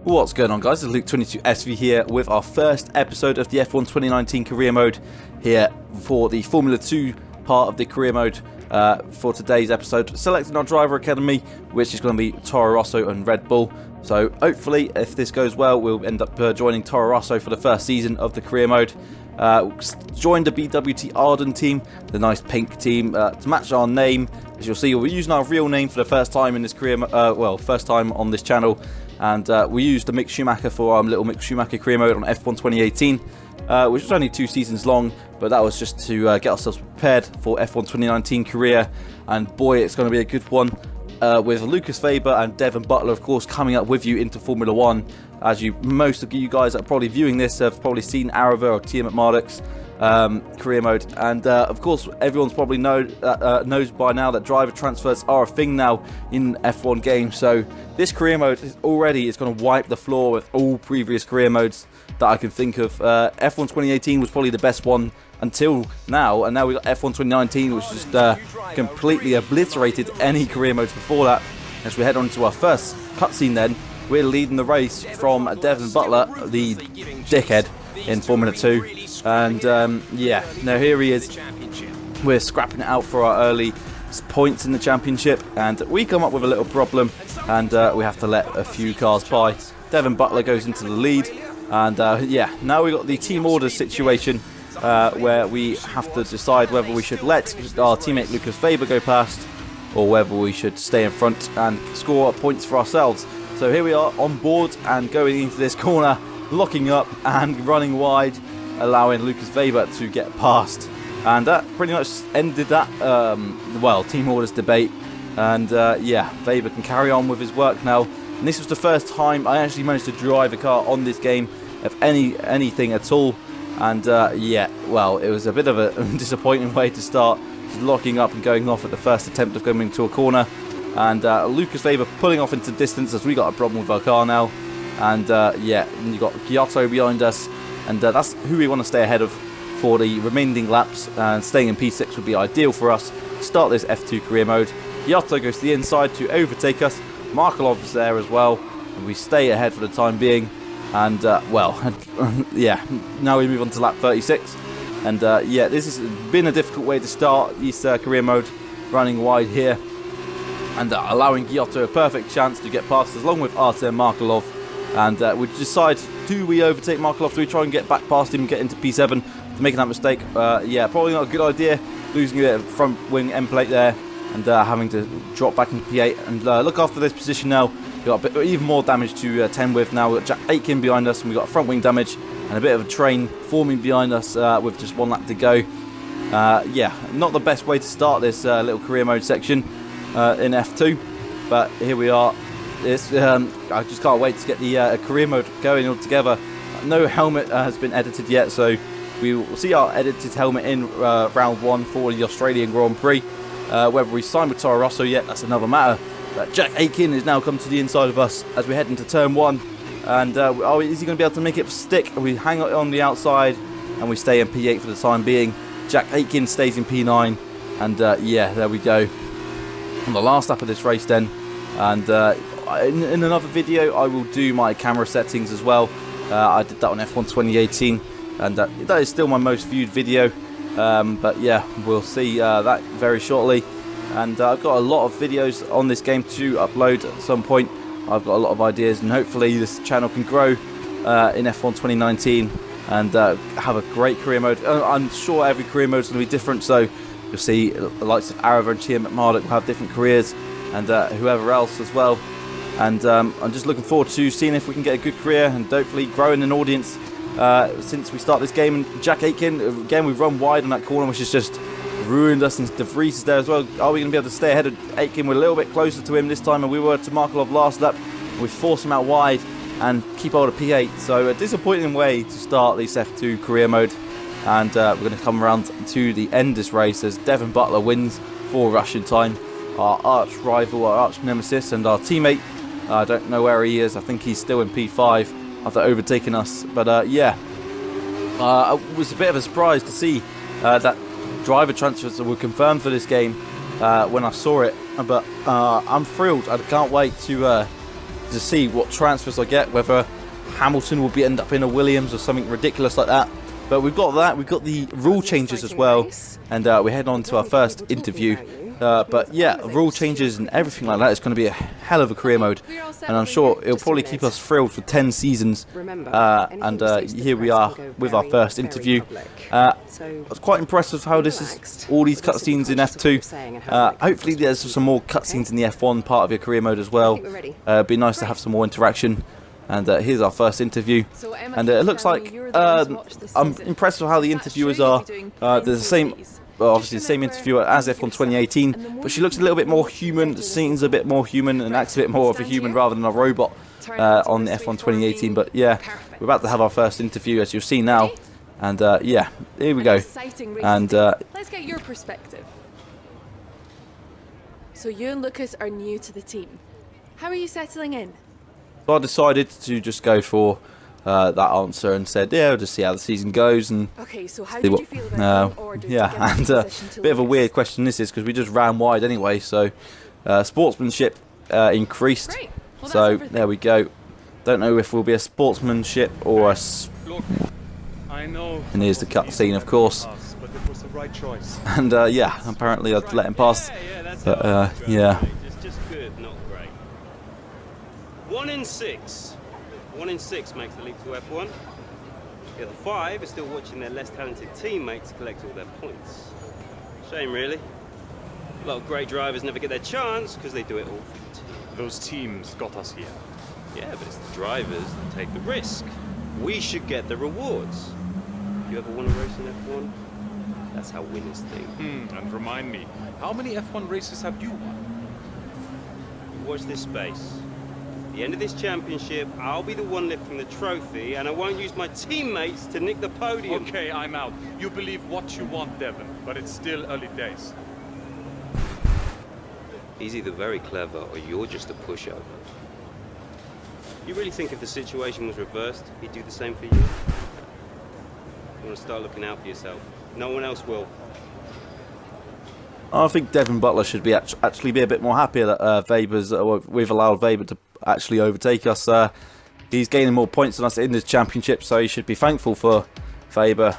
What's going on, guys? It's Luke22SV here with our first episode of the F1 2019 career mode here for the Formula 2 part of the career mode for today's episode. Selecting our driver academy, which is going to be Toro Rosso and Red Bull. So hopefully, if this goes well, we'll end up joining Toro Rosso for the first season of the career mode. Joined the BWT Arden team, the nice pink team, to match our name. As you'll see, we're using our real name for the first time in this career, first time on this channel. And we used the Mick Schumacher for our little Mick Schumacher career mode on F1 2018, which was only 2 seasons long, but that was just to get ourselves prepared for F1 2019 career. And boy, it's going to be a good one, with Lucas Weber and Devon Butler, of course, coming up with you into Formula 1. As most of you guys that are probably viewing this have probably seen Arava or Tia McMurdoch's career mode, and of course everyone's probably knows by now that driver transfers are a thing now in F1 games. So this career mode is going to wipe the floor with all previous career modes that I can think of. F1 2018 was probably the best one until now, and now we've got F1 2019, which just completely obliterated any career modes before that. As we head on to our first cutscene, then we're leading the race from Devon Butler, the dickhead in Formula 2. And yeah, now here he is. We're scrapping it out for our early points in the championship, and we come up with a little problem, and we have to let a few cars by. Devon Butler goes into the lead, and yeah, now we've got the team orders situation, where we have to decide whether we should let our teammate Lucas Weber go past, or whether we should stay in front and score points for ourselves. So here we are on board and going into this corner, locking up and running wide, allowing Lucas Weber to get past. And that pretty much ended that, team orders debate. And yeah, Weber can carry on with his work now. And this was the first time I actually managed to drive a car on this game of anything at all. And yeah, well, it was a bit of a disappointing way to start, just locking up and going off at the first attempt of going into a corner. And Lucas Weber pulling off into distance as we got a problem with our car now. And yeah, you got Giotto behind us, and that's who we want to stay ahead of for the remaining laps. And staying in P6 would be ideal for us to start this F2 career mode. Giotto goes to the inside to overtake us. Markelov's there as well, and we stay ahead for the time being. And yeah, now we move on to lap 36. And yeah, this has been a difficult way to start this career mode, running wide here, and allowing Giotto a perfect chance to get past us, along with Artem Markelov. And we decide, do we overtake Markelov? Do we try and get back past him and get into P7 to making that mistake? Yeah, probably not a good idea, losing a bit of front wing end plate there, and having to drop back into P8. And look after this position now. We've got a bit, even more damage to 10 with now. We've got Jack Aitken behind us, and we've got front wing damage and a bit of a train forming behind us with just 1 lap to go. Yeah, not the best way to start this little career mode section in F2, but here we are. I just can't wait to get the career mode going all together. No helmet has been edited yet, so we will see our edited helmet in round 1 for the Australian Grand Prix. Whether we sign with Toro Rosso yet, that's another matter. But Jack Aitken has now come to the inside of us as we head into turn 1. And is he going to be able to make it stick? We hang on the outside and we stay in P8 for the time being. Jack Aitken stays in P9, and yeah, there we go. On the last lap of this race then, and in another video I will do my camera settings as well. I did that on F1 2018, and that is still my most viewed video, but yeah, we'll see that very shortly. And I've got a lot of videos on this game to upload at some point. I've got a lot of ideas, and hopefully this channel can grow in F1 2019 and have a great career mode. I'm sure every career mode is going to be different, so you'll see the likes of Arava and Tia McMurdoch will have different careers, and whoever else as well. And I'm just looking forward to seeing if we can get a good career and hopefully growing an audience since we start this game. And Jack Aitken, again, we've run wide on that corner, which has just ruined us, and De Vries is there as well. Are we going to be able to stay ahead of Aitken? We're a little bit closer to him this time than we were to Markelov last lap. We force him out wide and keep hold of P8. So a disappointing way to start this F2 career mode. And we're going to come around to the end of this race as Devon Butler wins for Russian time. Our arch rival, our arch nemesis, and our teammate. I don't know where he is. I think he's still in P5 after overtaking us. But yeah, it was a bit of a surprise to see that driver transfers were confirmed for this game when I saw it. But I'm thrilled. I can't wait to to see what transfers I get, whether Hamilton will end up in a Williams or something ridiculous like that. But we've got that. We've got the rule changes as well, and we head on to our first interview. But yeah, rule changes and everything like that is going to be a hell of a career mode, and I'm sure it'll probably keep us thrilled for 10 seasons. And here we are with our first interview. I was quite impressed with how this is, all these cutscenes in F2. Hopefully there's some more cutscenes in the F1 part of your career mode as well. It'd be nice to have some more interaction. And here's our first interview, and it looks like I'm impressed with how the interviewers are. There's the same, well, obviously the same interviewer as F1 2018, but she looks a little bit more human, seems a bit more human, and acts a bit more of a human rather than a robot on F1 2018. But yeah, we're about to have our first interview, as you'll see now, and yeah, here we go. And let's get your perspective. So you and Lucas are new to the team. How are you settling in? So I decided to just go for that answer and said, yeah, we'll just see how the season goes. And okay, so how did you feel about being ordered yeah, to get and the position to bit of a Lucas? weird question this is, because we just ran wide anyway, so sportsmanship increased. Great. Well, So that's there we go. Don't know if we'll be a sportsmanship or a... Look, I know. And here's the cutscene, of course. But it was the right choice. And yeah, apparently I'd let him pass. That's But yeah. It's just good, not great. 1 in 6. 1 in 6 makes the leap to F1. The other 5 are still watching their less talented teammates collect all their points. Shame, really. A lot of great drivers never get their chance because they do it all for the team. Those teams got us here. Yeah, but it's the drivers that take the risk. We should get the rewards. You ever won a race in F1? That's how winners think. And remind me, how many F1 races have you won? Watch this space. At the end of this championship, I'll be the one lifting the trophy, and I won't use my teammates to nick the podium. Okay, I'm out. You believe what you want, Devon, but it's still early days. He's either very clever or you're just a pushover. You really think if the situation was reversed, he'd do the same for you? You want to start looking out for yourself. No one else will. I think Devon Butler should be actually be a bit more happier that we've allowed Weber to actually overtake us. He's gaining more points than us in this championship, so he should be thankful for Weber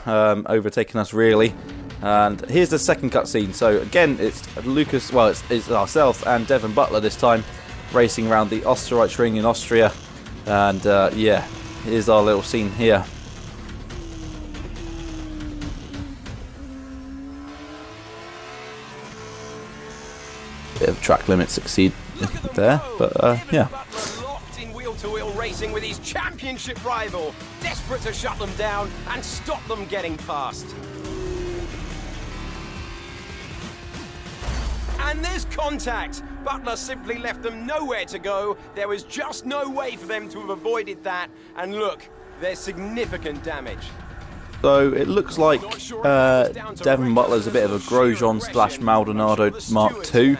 overtaking us, really. And here's the second cutscene. So again, it's Lucas, well, it's ourselves and Devon Butler this time, racing around the Österreich ring in Austria. And yeah, here's our little scene here. Bit of track limit succeed there, but yeah. Locked in wheel-to-wheel racing with his championship rival, desperate to shut them down and stop them getting past. And there's contact. Butler simply left them nowhere to go. There was just no way for them to have avoided that. And look, there's significant damage. So it looks like Devon Butler's a bit of a Grosjean / Maldonado Mark II.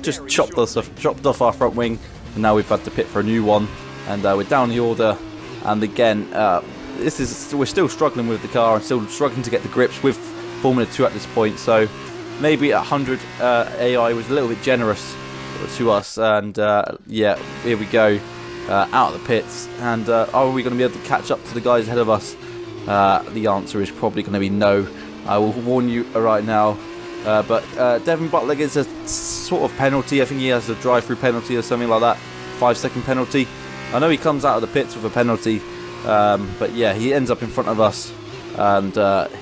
Just chopped off our front wing, and now we've had to pit for a new one. And we're down the order. And again, we're still struggling with the car and still struggling to get the grips with Formula 2 at this point. So maybe 100 AI was a little bit generous to us. And yeah, here we go, out of the pits. And are we going to be able to catch up to the guys ahead of us? The answer is probably going to be no. I will warn you right now. But Devon Butler gets a sort of penalty. I think he has a drive-through penalty or something like that. 5-second penalty. I know he comes out of the pits with a penalty. But yeah, he ends up in front of us. And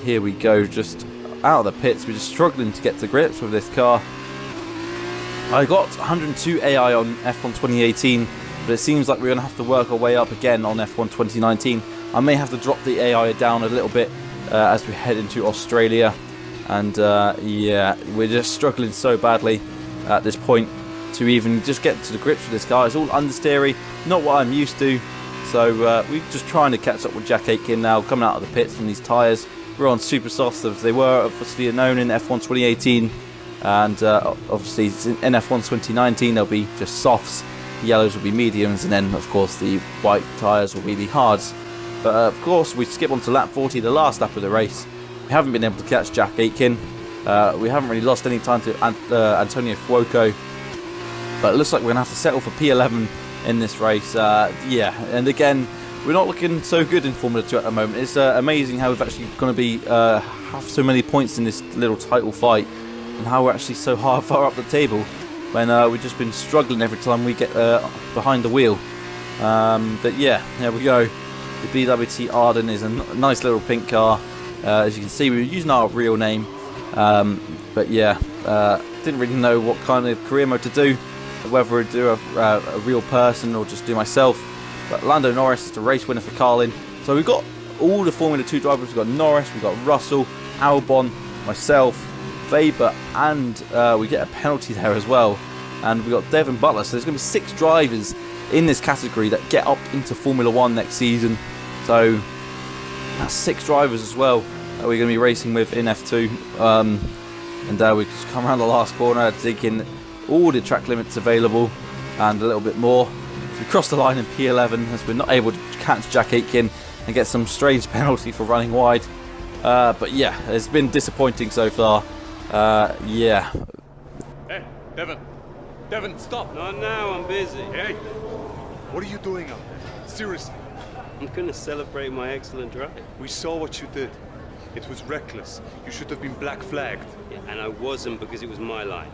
here we go, just out of the pits. We're just struggling to get to grips with this car. I got 102 AI on F1 2018. But it seems like we're going to have to work our way up again on F1 2019. I may have to drop the AI down a little bit as we head into Australia. And yeah, we're just struggling so badly at this point to even just get to the grips with this car. It's all understeery, not what I'm used to. So we're just trying to catch up with Jack Aitken now, coming out of the pits from these tyres. We're on super softs as they were obviously known in F1 2018. And obviously in F1 2019 they'll be just softs. The yellows will be mediums, and then of course the white tyres will be the hards. But of course we skip on to lap 40, the last lap of the race. We haven't been able to catch Jack Aitken. We haven't really lost any time to Antonio Fuoco. But it looks like we're going to have to settle for P11 in this race. Yeah, and again, we're not looking so good in Formula 2 at the moment. It's amazing how we've actually going to be have so many points in this little title fight, and how we're actually so far up the table when we've just been struggling every time we get behind the wheel. But yeah, there we go. The BWT Arden is a nice little pink car. As you can see, we were using our real name. But yeah, didn't really know what kind of career mode to do, whether to do a real person or just do myself. But Lando Norris is the race winner for Carlin. So we've got all the Formula 2 drivers. We've got Norris, we've got Russell, Albon, myself, Weber, and we get a penalty there as well. And we've got Devin Butler. So there's going to be 6 drivers in this category that get up into Formula 1 next season. So that's 6 drivers as well that we're going to be racing with in F2. And we just come around the last corner, taking all the track limits available and a little bit more. We crossed the line in P11 as we're not able to catch Jack Aitken and get some strange penalty for running wide. But yeah, it's been disappointing so far. Yeah. Hey, Devin. Devin, stop. Not now, I'm busy. Hey, what are you doing out there? Seriously. I'm going to celebrate my excellent drive. We saw what you did. It was reckless. You should have been black flagged. Yeah, and I wasn't because it was my line.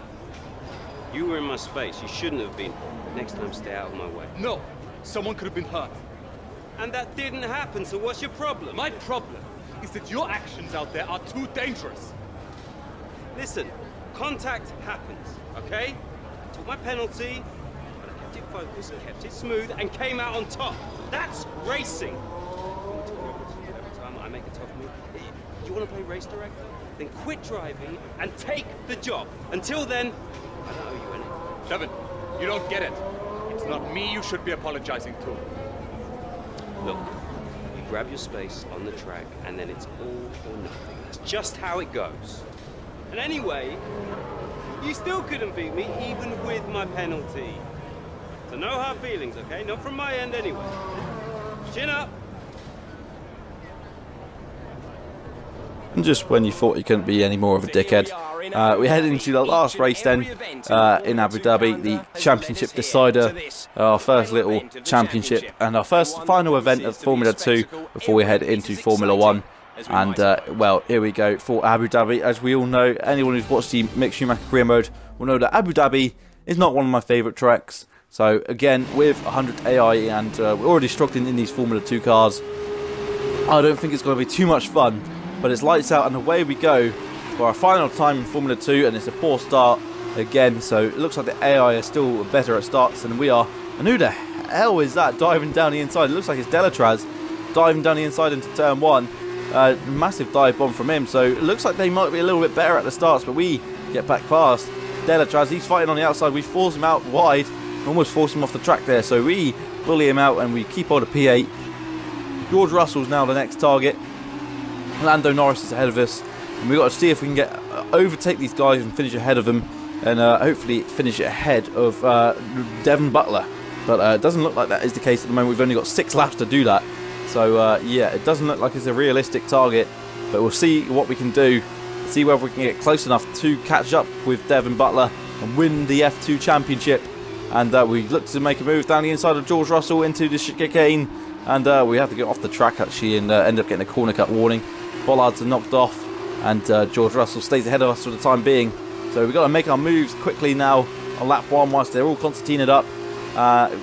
You were in my space. You shouldn't have been. Next time, stay out of my way. No, someone could have been hurt. And that didn't happen, so what's your problem? My problem is that your actions out there are too dangerous. Listen, contact happens, okay? I took my penalty, but I kept it focused, kept it smooth, and came out on top. That's racing. Every time I make a tough move, you want to play race director? Then quit driving and take the job. Until then, I don't owe you anything. Devin, you don't get it. It's not me you should be apologizing to. Look, you grab your space on the track, and then it's all or nothing. That's just how it goes. And anyway, you still couldn't beat me, even with my penalty. So no hard feelings, okay? Not from my end anyway. Chin up. And just when you thought you couldn't be any more of a dickhead, we head into the last race then in Abu Dhabi, the championship decider, our first little championship and our first final event of Formula 2 before we head into Formula 1. And well, here we go for Abu Dhabi. As we all know, anyone who's watched the Mick Schumacher career mode will know that Abu Dhabi is not one of my favourite tracks. So again, with 100 AI and we're already struggling in these Formula 2 cars, I don't think it's going to be too much fun. But it's lights out and away we go for our final time in Formula 2, and it's a poor start again. So it looks like the AI are still better at starts than we are. And who the hell is that diving down the inside? It looks like it's Delatraz diving down the inside into turn 1. Massive dive bomb from him. So it looks like they might be a little bit better at the starts, but we get back past Delatraz. He's fighting on the outside. We force him out wide, almost force him off the track there. So we bully him out and we keep hold of P8. George Russell's now the next target. Lando Norris is ahead of us, and we've got to see if we can overtake these guys and finish ahead of them, and hopefully finish ahead of Devin Butler. But it doesn't look like that is the case at the moment. We've only got 6 laps to do that. So yeah, it doesn't look like it's a realistic target, but we'll see what we can do, see whether we can get close enough to catch up with Devin Butler and win the F2 championship. And we look to make a move down the inside of George Russell into the chicane, and we have to get off the track actually and end up getting a corner cut warning. Bollards are knocked off, and George Russell stays ahead of us for the time being. So we've got to make our moves quickly now on lap 1 whilst they're all concertinaed up.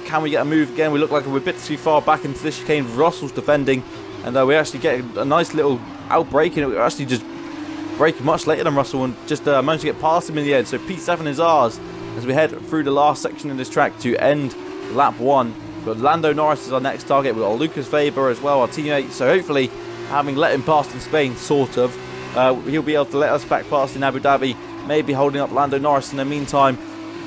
Can we get a move again? We look like we're a bit too far back into the chicane. Russell's defending, and we actually get a nice little outbreak, and we're actually just braking much later than Russell and just managed to get past him in the end. So P7 is ours as we head through the last section of this track to end lap 1. But Lando Norris is our next target. We've got Lucas Weber as well, our teammate. So hopefully, having let him past in Spain, sort of, he'll be able to let us back past in Abu Dhabi, maybe holding up Lando Norris in the meantime,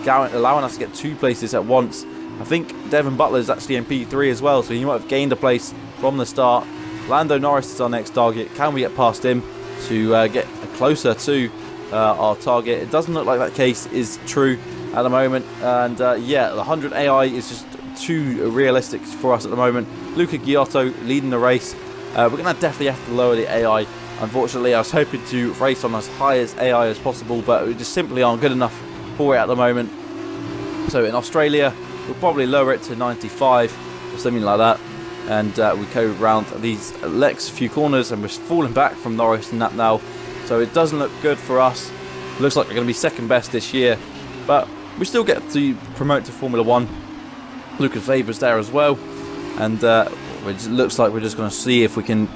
allowing us to get 2 places at once. I think Devin Butler is actually in P3 as well, so he might have gained a place from the start. Lando Norris is our next target. Can we get past him to get closer to our target? It doesn't look like that case is true at the moment, and yeah, the 100 AI is just too realistic for us at the moment. Luca Giotto leading the race. We're going to definitely have to lower the AI. Unfortunately, I was hoping to race on as high as AI as possible, but we just simply aren't good enough for it at the moment. So in Australia, we'll probably lower it to 95 or something like that. And we go around these next few corners, and we're falling back from Norris and that now. So it doesn't look good for us. It looks like we're going to be second best this year, but we still get to promote to Formula 1. Lucas Weber's there as well, and it looks like we're just going to see if we can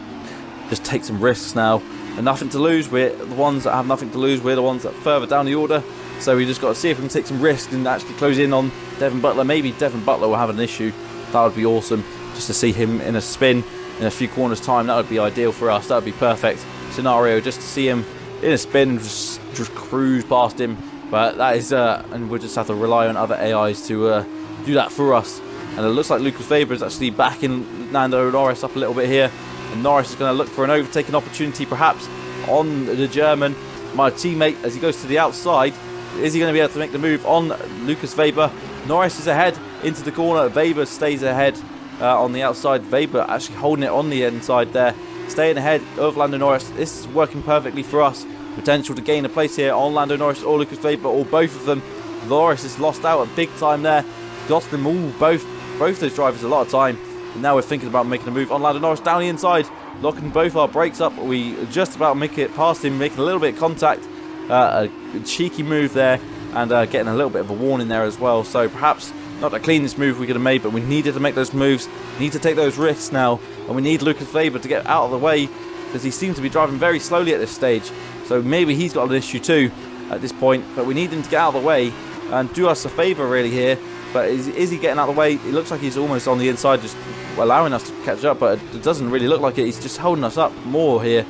just take some risks now. And nothing to lose. We're the ones that have nothing to lose. We're the ones that are further down the order. So we just got to see if we can take some risks and actually close in on Devin Butler. Maybe Devin Butler will have an issue. That would be awesome. Just to see him in a spin in a few corners time, that would be ideal for us. That would be perfect scenario, just to see him in a spin and just cruise past him. But that is, and we'll just have to rely on other AIs to do that for us. And it looks like Lucas Weber is actually backing Lando Norris up a little bit here. And Norris is going to look for an overtaking opportunity perhaps on the German. My teammate, as he goes to the outside, is he going to be able to make the move on Lucas Weber? Norris is ahead into the corner. Weber stays ahead on the outside. Weber actually holding it on the inside there, staying ahead of Lando Norris. This is working perfectly for us. Potential to gain a place here on Lando Norris or Lucas Weber, or both of them. Norris has lost out at big time there. Lost them all, both those drivers a lot of time. And now we're thinking about making a move on Lando Norris down the inside, locking both our brakes up. We just about make it past him, making a little bit of contact. A cheeky move there, and getting a little bit of a warning there as well. So perhaps not the cleanest move we could have made, but we needed to make those moves. We need to take those risks now, and we need Lucas Weber to get out of the way, because he seems to be driving very slowly at this stage. So maybe he's got an issue too at this point, but we need him to get out of the way and do us a favour really here. But is he getting out of the way? It looks like he's almost on the inside, just allowing us to catch up, but it doesn't really look like it. He's just holding us up more here.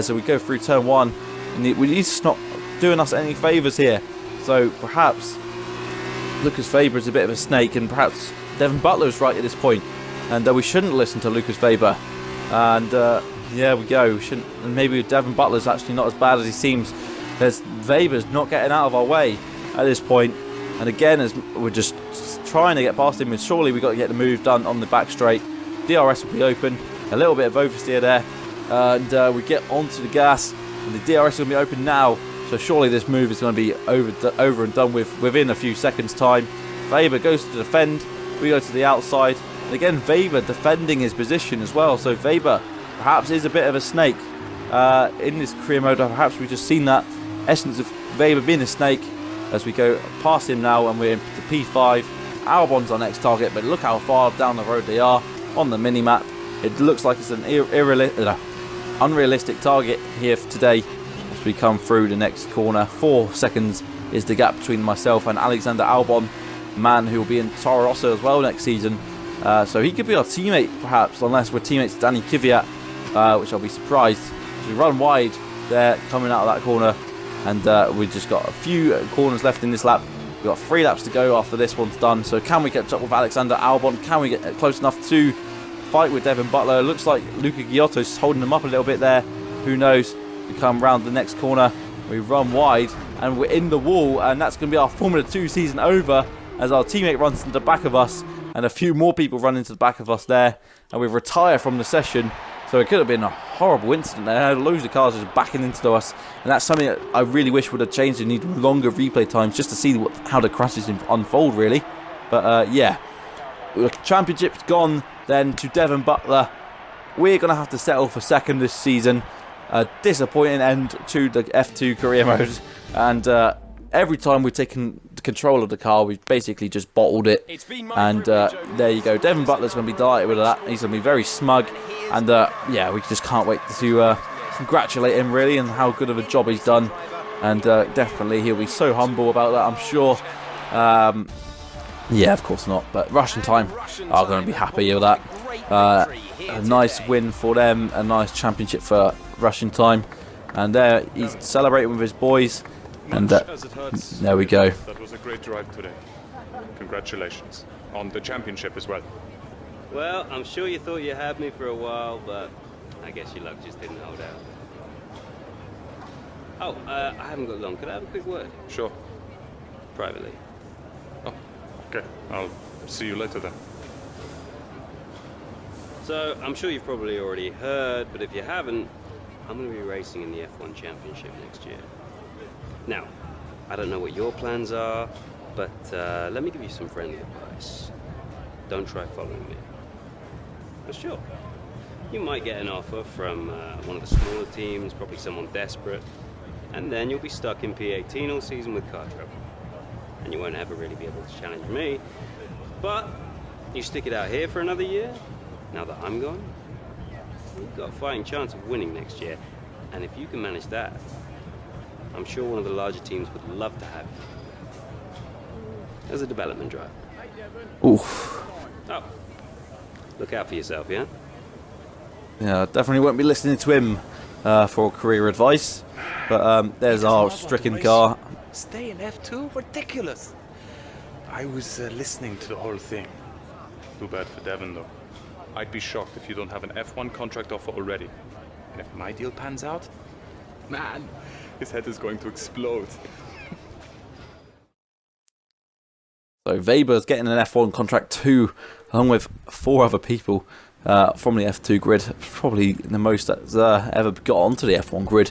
So we go through turn one, and he's not doing us any favours here. So perhaps Lucas Weber is a bit of a snake, and perhaps Devin Butler is right at this point, and we shouldn't listen to Lucas Weber. And yeah, we go. We shouldn't. And maybe Devin Butler's actually not as bad as he seems. There's Weber's not getting out of our way at this point. And again, as we're just trying to get past him, and surely we've got to get the move done on the back straight. DRS will be open. A little bit of oversteer there, and we get onto the gas, and the DRS will be open now. So surely this move is going to be over and done with within a few seconds' time. Weber goes to defend. We go to the outside. And again, Weber defending his position as well. So Weber perhaps is a bit of a snake in this career mode. Perhaps we've just seen that essence of Weber being a snake as we go past him now, and we're into P5. Albon's our next target, but look how far down the road they are on the mini-map. It looks like it's an unrealistic target here for today. As we come through the next corner, 4 seconds is the gap between myself and Alexander Albon, man who will be in Toro Rosso as well next season. So he could be our teammate perhaps, unless we're teammates to Danny Kvyat, which I'll be surprised. As we run wide there, coming out of that corner, and we've just got a few corners left in this lap. We've got 3 laps to go after this one's done. So can we catch up with Alexander Albon? Can we get close enough to fight with Devin Butler? It looks like Luca Giotto's holding them up a little bit there. Who knows? We come round the next corner, we run wide, and we're in the wall, and that's going to be our Formula 2 season over, as our teammate runs into the back of us, and a few more people run into the back of us there, and we retire from the session. So it could have been a horrible incident there. Loads of cars just backing into us, and that's something that I really wish would have changed. We need longer replay times just to see how the crashes unfold, really. But yeah, the championship's gone then to Devin Butler. We're going to have to settle for second this season. A disappointing end to the F2 career mode, and every time we've taken the control of the car, we've basically just bottled it. And there you go. Devin Butler's going to be delighted with that. He's going to be very smug, and yeah, we just can't wait to congratulate him really on how good of a job he's done. And definitely he'll be so humble about that, I'm sure. Yeah, of course not, but Russian Time are going to be happy with that. A nice win for them, a nice championship for Russian Time, and there he's celebrating with his boys, and there we go. That was a great drive today. Congratulations on the championship as well. Well, I'm sure you thought you had me for a while, but I guess your luck just didn't hold out. Oh, I haven't got long. Could I have a quick word? Sure. Privately. Oh, okay. I'll see you later then. So, I'm sure you've probably already heard, but if you haven't, I'm going to be racing in the F1 Championship next year. Now, I don't know what your plans are, But let me give you some friendly advice. Don't try following me. For sure. You might get an offer from one of the smaller teams, probably someone desperate, and then you'll be stuck in P18 all season with car trouble. And you won't ever really be able to challenge me. But you stick it out here for another year, now that I'm gone, you've got a fighting chance of winning next year. And if you can manage that, I'm sure one of the larger teams would love to have you as a development driver. Oof. Oh, look out for yourself, yeah? Yeah, definitely won't be listening to him for career advice. But there's our stricken car. Stay in F2? Ridiculous. I was listening to the whole thing. Too bad for Devon, though. I'd be shocked if you don't have an F1 contract offer already. And if my deal pans out, man, his head is going to explode. So Weber's getting an F1 contract too, along with 4 other people from the F2 grid. Probably the most that's ever got onto the F1 grid.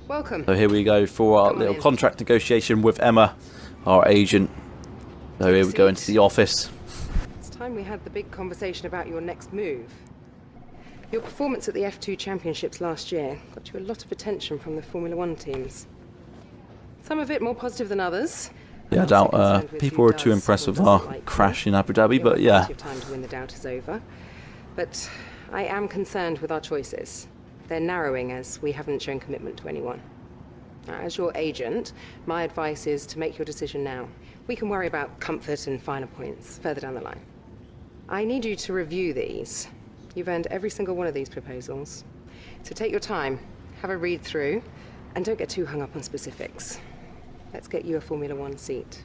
Welcome. So here we go for our little contract negotiation with Emma, our agent. So here we go into the office. It's time we had the big conversation about your next move. Your performance at the F2 Championships last year got you a lot of attention from the Formula One teams. Some of it more positive than others. Yeah, I doubt people were too impressed with our crash in Abu Dhabi, but yeah. Time to win the doubt is over. But I am concerned with our choices. They're narrowing as we haven't shown commitment to anyone. Now, as your agent, my advice is to make your decision now. We can worry about comfort and finer points further down the line. I need you to review these. You've earned every single one of these proposals. So take your time, have a read through, and don't get too hung up on specifics. Let's get you a Formula One seat.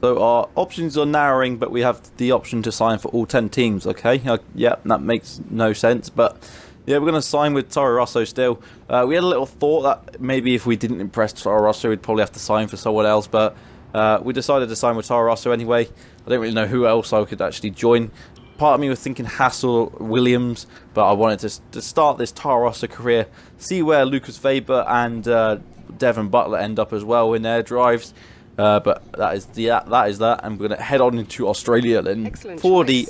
So our options are narrowing, but we have the option to sign for all 10 teams, okay? Yeah, that makes no sense, but yeah, we're going to sign with Toro Rosso still. We had a little thought that maybe if we didn't impress Toro Rosso, we'd probably have to sign for someone else, but we decided to sign with Toro Rosso anyway. I don't really know who else I could actually join. Part of me was thinking Hassel, Williams, but I wanted to start this Toro Rosso career, see where Lucas Weber and Devon Butler end up as well in their drives. But that is that, and we're going to head on into Australia then for the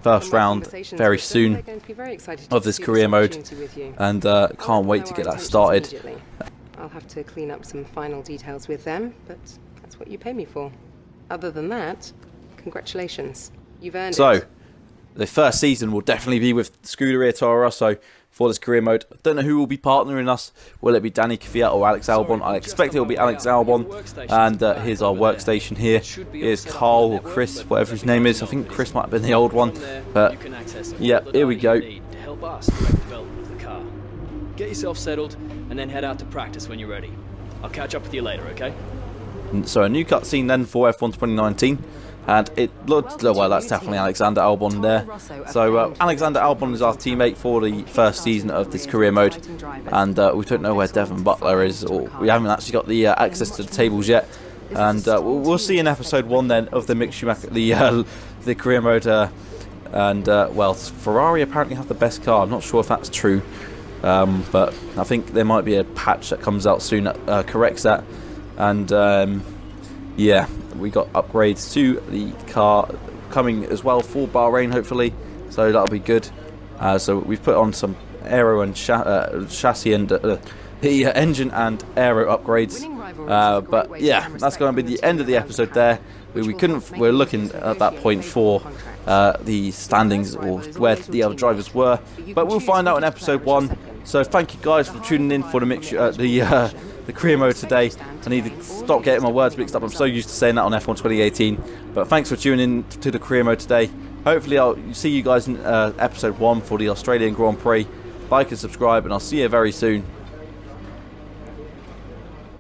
first round very soon of this career mode, and can't wait to get that started. I'll have to clean up some final details with them, but that's what you pay me for. Other than that, congratulations, you've earned it. So, the first season will definitely be with Scuderia Toro Rosso for this career mode. I don't know who will be partnering us. Will it be Danny Kvyat or Alex Albon? I expect it will be Alex Albon. And here's our workstation here. Here's Carl or Chris, whatever his name is. I think Chris might have been the old one. But yeah, here we go. Get yourself settled and then head out to practice when you're ready. I'll catch up with you later, okay? So a new cutscene then for F1 2019. And it looks, well, that's definitely Alexander Albon there. So Alexander Albon is our teammate for the first season of this career mode, and we don't know where Devon Butler is, or we haven't actually got the access to the tables yet. And we'll see in episode 1 then of the Mick Schumacher, the career mode. Well, Ferrari apparently have the best car. I'm not sure if that's true, but I think there might be a patch that comes out soon that corrects that. And yeah, we got upgrades to the car coming as well for Bahrain, hopefully, so that'll be good. So we've put on some aero and chassis and the engine and aero upgrades. But yeah, that's going to be the end of the episode there. We're looking at that point for the standings or where the other drivers were, but we'll find out in episode 1. So thank you guys for tuning in for the career mode today. I need to stop getting my words mixed up. I'm so used to saying that on F1 2018. But thanks for tuning in to the career mode today. Hopefully I'll see you guys in episode 1 for the Australian Grand Prix. Like and subscribe, and I'll see you very soon.